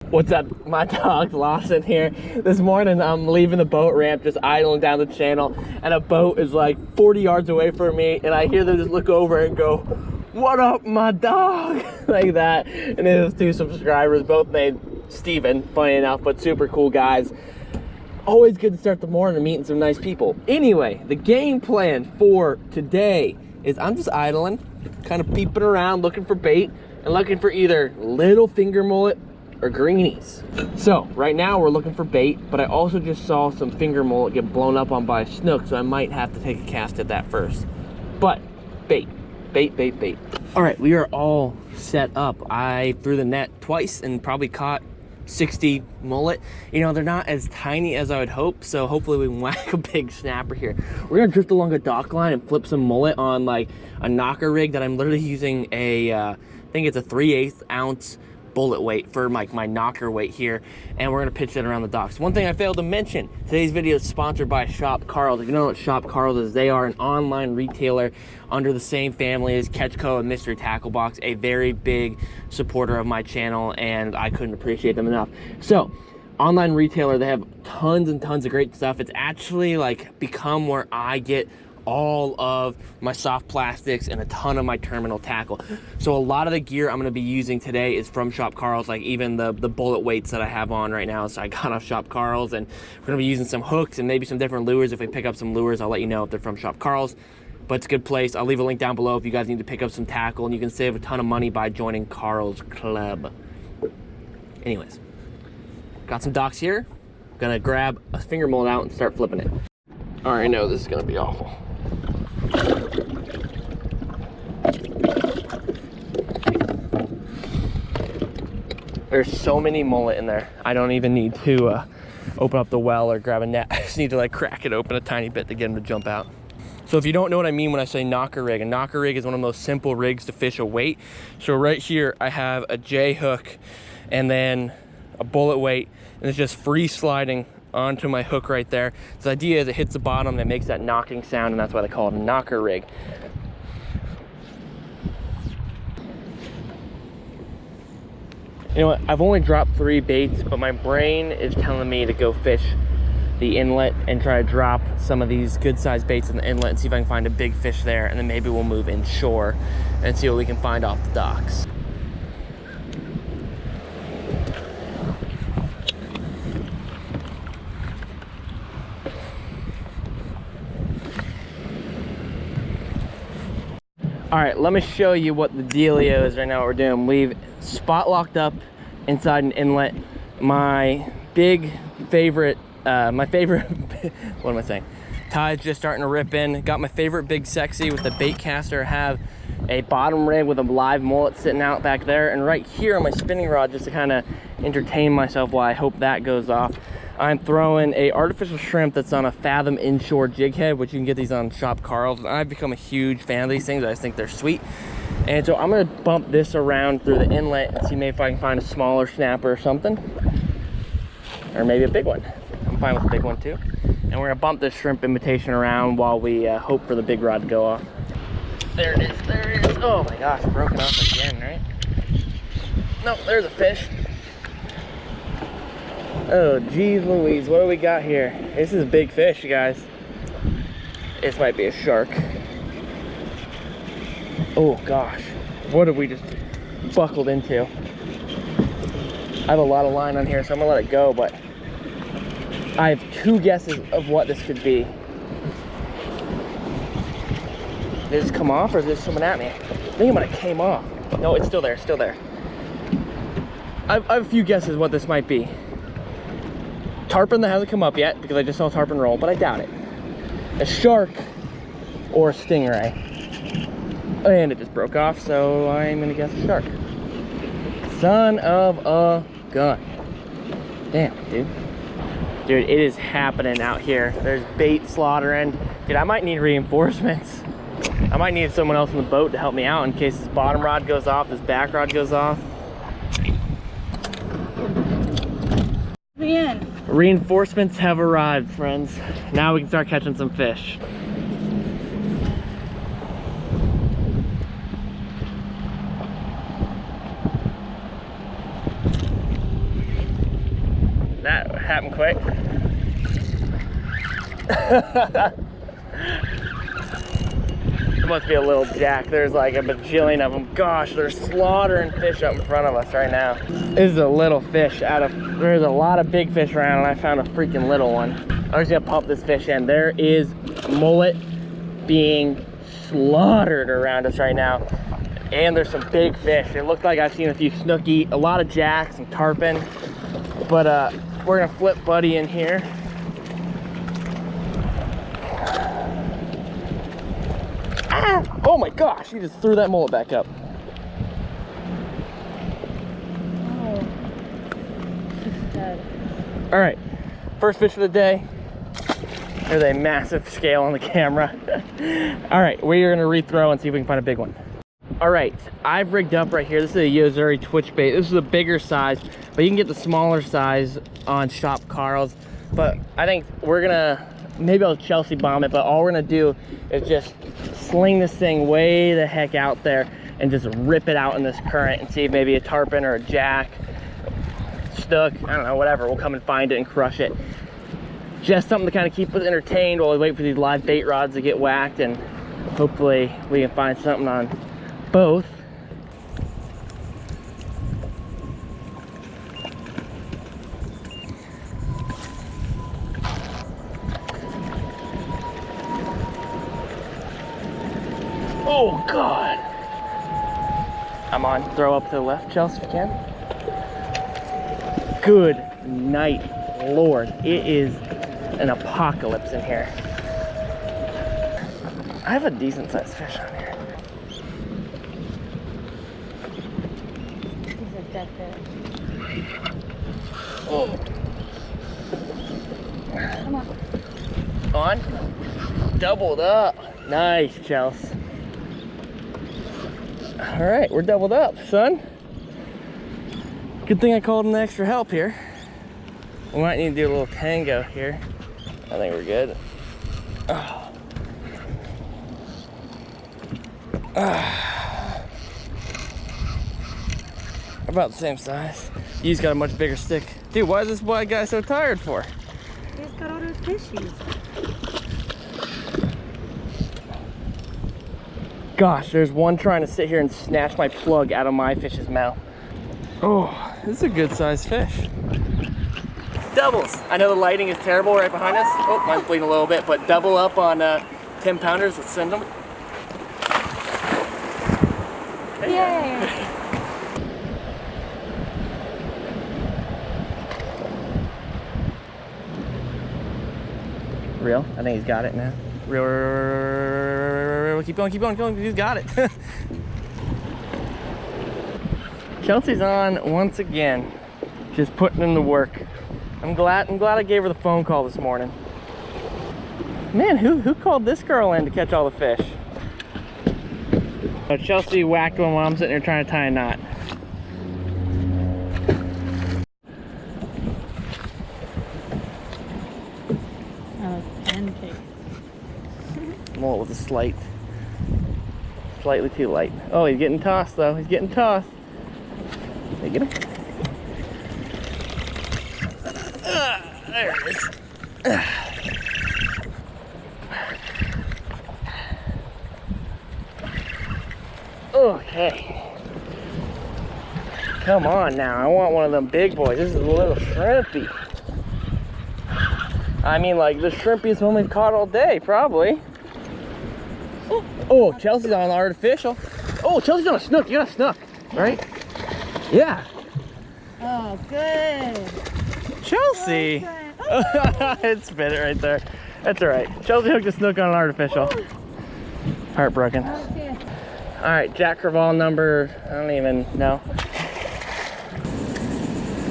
What's up? My dog's Lawson here. This morning I'm leaving the boat ramp, just idling down the channel, and a boat is like 40 yards away from me, and I hear them just look over and go, "What up, my dog?" like that. And it was 2 subscribers, both named Steven, funny enough, but super cool guys. Always good to start the morning meeting some nice people. Anyway, the game plan for today is I'm just idling, kind of peeping around, looking for bait, and looking for either little finger mullet or greenies. So right now we're looking for bait, but I also just saw some finger mullet get blown up on by a snook, so I might have to take a cast at that first. But bait. All right, we are all set up. I threw the net twice and probably caught 60 mullet. You know, they're not as tiny as I would hope, so hopefully we can whack a big snapper here. We're gonna drift along a dock line and flip some mullet on like a knocker rig that I'm literally using a I think it's a 3/8 ounce bullet weight for my knocker weight here, and we're gonna pitch that around the docks. One thing I failed to mention, today's video is sponsored by Shop Carl's. If you know what Shop Carl's is, they are an online retailer under the same family as Catchco and Mystery Tackle Box, a very big supporter of my channel, and I couldn't appreciate them enough. So online retailer, they have tons and tons of great stuff. It's actually like become where I get all of my soft plastics and a ton of my terminal tackle. So a lot of the gear I'm going to be using today is from Shop Carl's, like even the bullet weights that I have on right now. So I got off Shop Carl's, and we're going to be using some hooks and maybe some different lures. If we pick up some lures, I'll let you know if they're from Shop Carl's. But it's a good place. I'll leave a link down below if you guys need to pick up some tackle, and you can save a ton of money by joining Carl's Club. Anyways, got some docks here. Gonna grab a finger mullet out and start flipping it. I already know this is gonna be awful. There's so many mullet in there. I don't even need to open up the well or grab a net. I just need to like crack it open a tiny bit to get them to jump out. So if you don't know what I mean when I say knocker rig, a knocker rig is one of the most simple rigs to fish a weight. So right here I have a J hook and then a bullet weight, and it's just free sliding onto my hook right there. So the idea is it hits the bottom and it makes that knocking sound, and that's why they call it a knocker rig. You know what, I've only dropped 3 baits, but my brain is telling me to go fish the inlet and try to drop some of these good sized baits in the inlet and see if I can find a big fish there, and then maybe we'll move inshore and see what we can find off the docks. All right, let me show you what the dealio is right now. What we're doing, we've spot locked up inside an inlet. My favorite, what am I saying? Tide's just starting to rip in. Got my favorite big sexy with the bait caster. Have a bottom rig with a live mullet sitting out back there. And right here on my spinning rod, just to kind of entertain myself while I hope that goes off, I'm throwing a artificial shrimp that's on a Fathom inshore jig head, which you can get these on Shop Carl's. I've become a huge fan of these things. I just think they're sweet. And so I'm gonna bump this around through the inlet and see maybe if I can find a smaller snapper or something, or maybe a big one. I'm fine with a big one too. And we're gonna bump this shrimp imitation around while we hope for the big rod to go off. There it is, there it is. Oh my gosh, broken off again, right? No, there's a fish. Oh geez Louise, what do we got here? This is a big fish, you guys. This might be a shark. Oh gosh, what have we just buckled into? I have a lot of line on here, so I'm gonna let it go, but I have 2 guesses of what this could be. Did this come off, or is this coming at me? I think it might have came off. No, it's still there, still there. I have a few guesses what this might be. Tarpon that hasn't come up yet, because I just saw a tarpon roll, but I doubt it. A shark or a stingray. And it just broke off, so I'm gonna guess a shark. Son of a gun. Damn, dude. Dude, it is happening out here. There's bait slaughtering. Dude, I might need reinforcements. I might need someone else in the boat to help me out in case this bottom rod goes off, this back rod goes off. Reinforcements have arrived, friends. Now we can start catching some fish. That happened quick. It must be a little jack. There's like a bajillion of them. Gosh, they're slaughtering fish up in front of us right now. This is a little fish there's a lot of big fish around, and I found a freaking little one. I'm just gonna pump this fish in. There is mullet being slaughtered around us right now. And there's some big fish. It looked like I've seen a few snooky, a lot of jacks and tarpon. But we're gonna flip Buddy in here. Ah! Oh my gosh, he just threw that mullet back up. Oh, she's dead. All right, first fish of the day. There's a massive scale on the camera. All right, we're gonna rethrow and see if we can find a big one. All right, I've rigged up right here. This is a Yozuri twitch bait. This is a bigger size, but you can get the smaller size on Shop Carl's. But I think we're gonna, maybe I'll Chelsea bomb it, but all we're gonna do is just sling this thing way the heck out there and just rip it out in this current and see if maybe a tarpon or a jack, snook, I don't know, whatever, we'll come and find it and crush it. Just something to kind of keep us entertained while we wait for these live bait rods to get whacked, and hopefully we can find something on both. Oh God. I'm on. Throw up to the left, Chelsea, if you can. Good night, Lord. It is an apocalypse in here. I have a decent sized fish on here. He's a dead fish. Oh. Come on. On? Doubled up. Nice, Chelsea. All right, we're doubled up, son. Good thing I called in extra help here. We might need to do a little tango here. I think we're good. Oh. About the same size. He's got a much bigger stick. Dude, why is this white guy so tired for? He's got all those fishies. Gosh, there's one trying to sit here and snatch my plug out of my fish's mouth. Oh, this is a good sized fish. Doubles. I know the lighting is terrible right behind us. Oh, mine's bleeding a little bit, but double up on 10 pounders. Let's send them. Yay! Real? I think he's got it now. Real. Keep going, keep going, keep going. He's got it. Chelsea's on once again, just putting in the work. I'm glad I gave her the phone call this morning. Man, who called this girl in to catch all the fish? So Chelsea whacked one while I'm sitting there trying to tie a knot. Oh, pancake. Mullet with a slightly too light. Oh, he's getting tossed though. He's getting tossed. Hey, get him. There it is. Okay. Come on now. I want one of them big boys. This is a little shrimpy. I mean, like the shrimpiest one we've caught all day, probably. Oh, Chelsea's on artificial. Oh, Chelsea's on a snook. You got a snook, right? Yeah. Oh, good. Chelsea. Oh, It spit it right there. That's all right. Chelsea hooked a snook on an artificial. Heartbroken. okay. All right, Jack Crevalle number, I don't even know.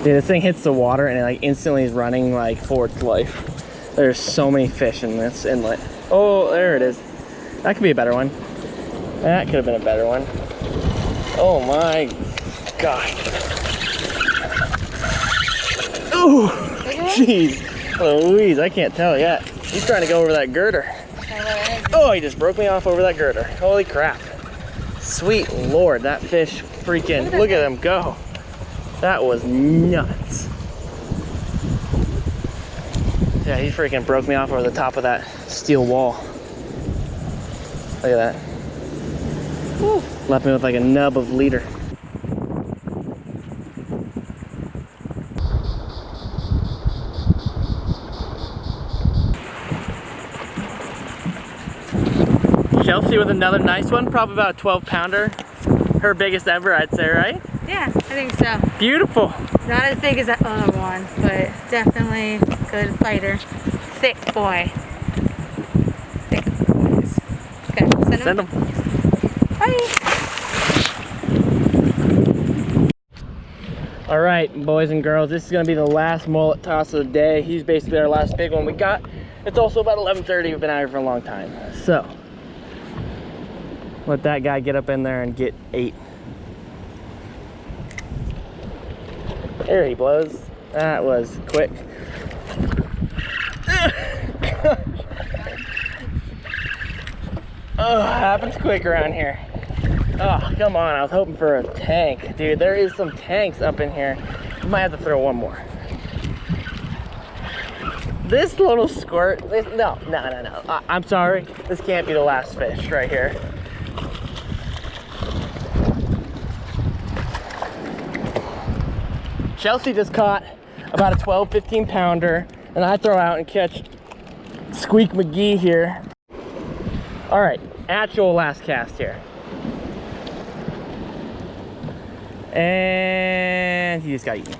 Dude, this thing hits the water and it like instantly is running like for its life. There's so many fish in this inlet. Oh, there it is. That could be a better one. That could have been a better one. Oh my gosh. Oh, jeez. Louise, I can't tell yet. He's trying to go over that girder. Oh, he just broke me off over that girder. Holy crap. Sweet Lord, that fish freaking, look at him go. That was nuts. Yeah, he freaking broke me off over the top of that steel wall. Look at that. Woo. Left me with like a nub of leader. Chelsea with another nice one, probably about a 12 pounder. Her biggest ever, I'd say, right? Yeah, I think so. Beautiful. Not as big as that other one, but definitely good fighter. Thick boy. Thick boys. Okay, send them. Bye. All right, boys and girls, this is gonna be the last mullet toss of the day. He's basically our last big one we got. It's also about 11:30. We've been out here for a long time. So, let that guy get up in there and get 8. There he blows. That was quick. Oh, happens quick around here. Oh, come on. I was hoping for a tank. Dude, there is some tanks up in here. I might have to throw one more. This little squirt, no. I'm sorry. This can't be the last fish right here. Chelsea just caught about a 12, 15 pounder, and I throw out and catch Squeak McGee here. All right, actual last cast here. And he just got eaten.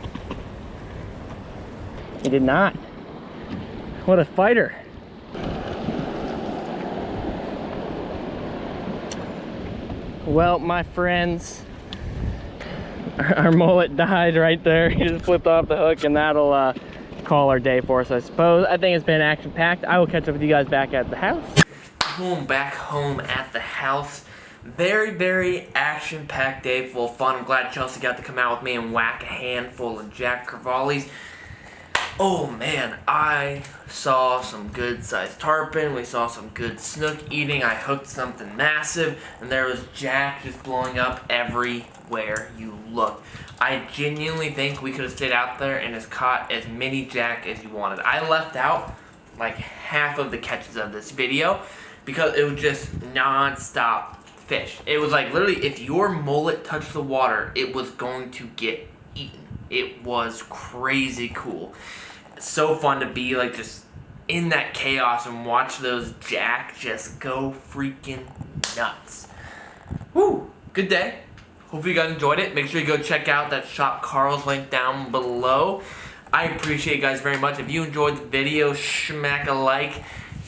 He did not. What a fighter. Well, my friends, our mullet died right there. He just flipped off the hook, and that'll call our day for us, I suppose. I think it's been action-packed. I will catch up with you guys back at the house. Back home at the house. Very, very action-packed day, full of fun. I'm glad Chelsea got to come out with me and whack a handful of Jack Crevalles. Oh man, I saw some good sized tarpon, we saw some good snook eating, I hooked something massive, and there was Jack just blowing up everywhere you look. I genuinely think we could have stayed out there and just caught as many Jack as you wanted. I left out like half of the catches of this video because it was just non-stop fish. It was like literally if your mullet touched the water, it was going to get eaten. It was crazy cool. It's so fun to be like just in that chaos and watch those Jack just go freaking nuts. Woo! Good day. Hopefully you guys enjoyed it. Make sure you go check out that shop Carl's link down below. I appreciate you guys very much. If you enjoyed the video, smack a like.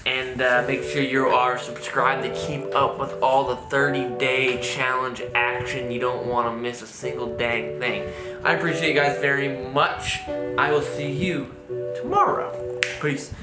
And make sure you are subscribed to keep up with all the 30-day challenge action. You don't want to miss a single dang thing. I appreciate you guys very much. I will see you tomorrow. Peace.